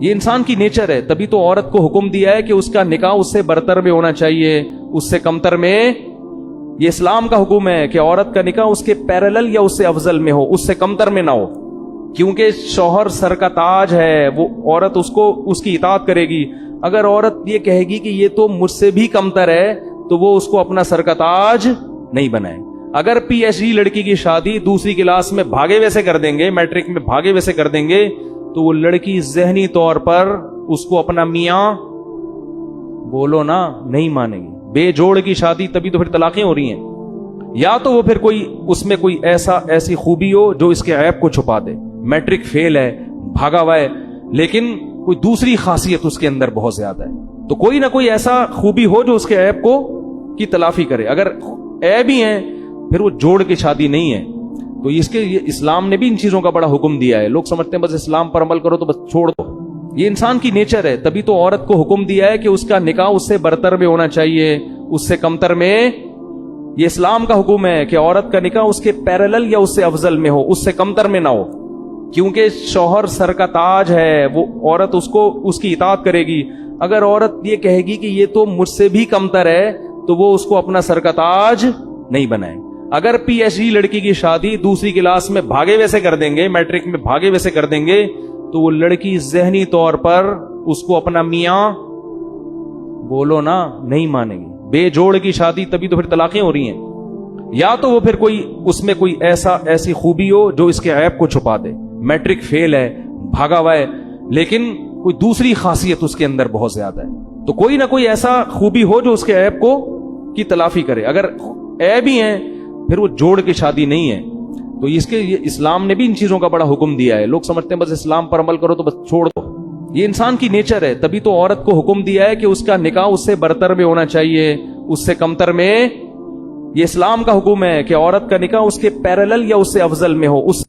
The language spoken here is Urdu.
یہ انسان کی نیچر ہے، تبھی تو عورت کو حکم دیا ہے کہ اس کا نکاح اس سے برتر میں ہونا چاہیے، اس سے کمتر میں۔ یہ اسلام کا حکم ہے کہ عورت کا نکاح اس کے پیرالل یا اس سے افضل میں ہو، اس سے کمتر میں نہ ہو، کیونکہ شوہر سر کا تاج ہے، وہ عورت اس کی اطاعت کرے گی۔ اگر عورت یہ کہے گی کہ یہ تو مجھ سے بھی کمتر ہے تو وہ اس کو اپنا سر کا تاج نہیں بنائے۔ اگر پی ایچ ڈی لڑکی کی شادی دوسری کلاس میں بھاگے ویسے کر دیں گے، میٹرک میں بھاگے ویسے کر دیں گے، تو وہ لڑکی ذہنی طور پر اس کو اپنا میاں بولو نا نہیں مانے گی۔ بے جوڑ کی شادی، تبھی تو پھر طلاقیں ہو رہی ہیں۔ یا تو وہ پھر اس میں کوئی ایسی خوبی ہو جو اس کے عیب کو چھپا دے، میٹرک فیل ہے، بھاگا ہوا ہے، لیکن کوئی دوسری خاصیت اس کے اندر بہت زیادہ ہے، تو کوئی نہ کوئی ایسا خوبی ہو جو اس کے عیب کی تلافی کرے۔ اگر عیب ہی ہیں پھر وہ جوڑ کی شادی نہیں ہے۔ تو اسلام نے بھی ان چیزوں کا بڑا حکم دیا ہے۔ لوگ سمجھتے ہیں بس اسلام پر عمل کرو تو بس چھوڑ دو، یہ انسان کی نیچر ہے، تبھی تو عورت کو حکم دیا ہے کہ اس کا نکاح اس سے برتر میں ہونا چاہیے، اس سے کمتر میں۔ یہ اسلام کا حکم ہے کہ عورت کا نکاح اس کے پیرالل یا اس سے افضل میں ہو، اس سے کمتر میں نہ ہو، کیونکہ شوہر سر کا تاج ہے، وہ عورت اس کی اطاعت کرے گی۔ اگر عورت یہ کہے گی کہ یہ تو مجھ سے بھی کمتر ہے تو وہ اس کو اپنا سر کا تاج نہیں بنائے۔ اگر پی ایچ ڈی لڑکی کی شادی دوسری کلاس میں بھاگے ویسے کر دیں گے، میٹرک میں بھاگے ویسے کر دیں گے، تو وہ لڑکی ذہنی طور پر اس کو اپنا میاں بولو نا نہیں مانے گی۔ بے جوڑ کی شادی، تبھی تو پھر طلاقیں ہو رہی ہیں۔ یا تو وہ پھر اس میں کوئی ایسی خوبی ہو جو اس کے عیب کو چھپا دے، میٹرک فیل ہے، بھاگا ہوا ہے، لیکن کوئی دوسری خاصیت اس کے اندر بہت زیادہ ہے، تو کوئی نہ کوئی ایسا خوبی ہو جو اس کے عیب کی تلافی کرے۔ اگر عیب ہی ہیں پھر وہ جوڑ کی شادی نہیں ہے۔ تو اسلام نے بھی ان چیزوں کا بڑا حکم دیا ہے۔ لوگ سمجھتے ہیں بس اسلام پر عمل کرو تو بس چھوڑ دو، یہ انسان کی نیچر ہے، تبھی تو عورت کو حکم دیا ہے کہ اس کا نکاح اس سے برتر میں ہونا چاہیے، اس سے کمتر میں۔ یہ اسلام کا حکم ہے کہ عورت کا نکاح اس کے پیرالل یا اس سے افضل میں ہو، اس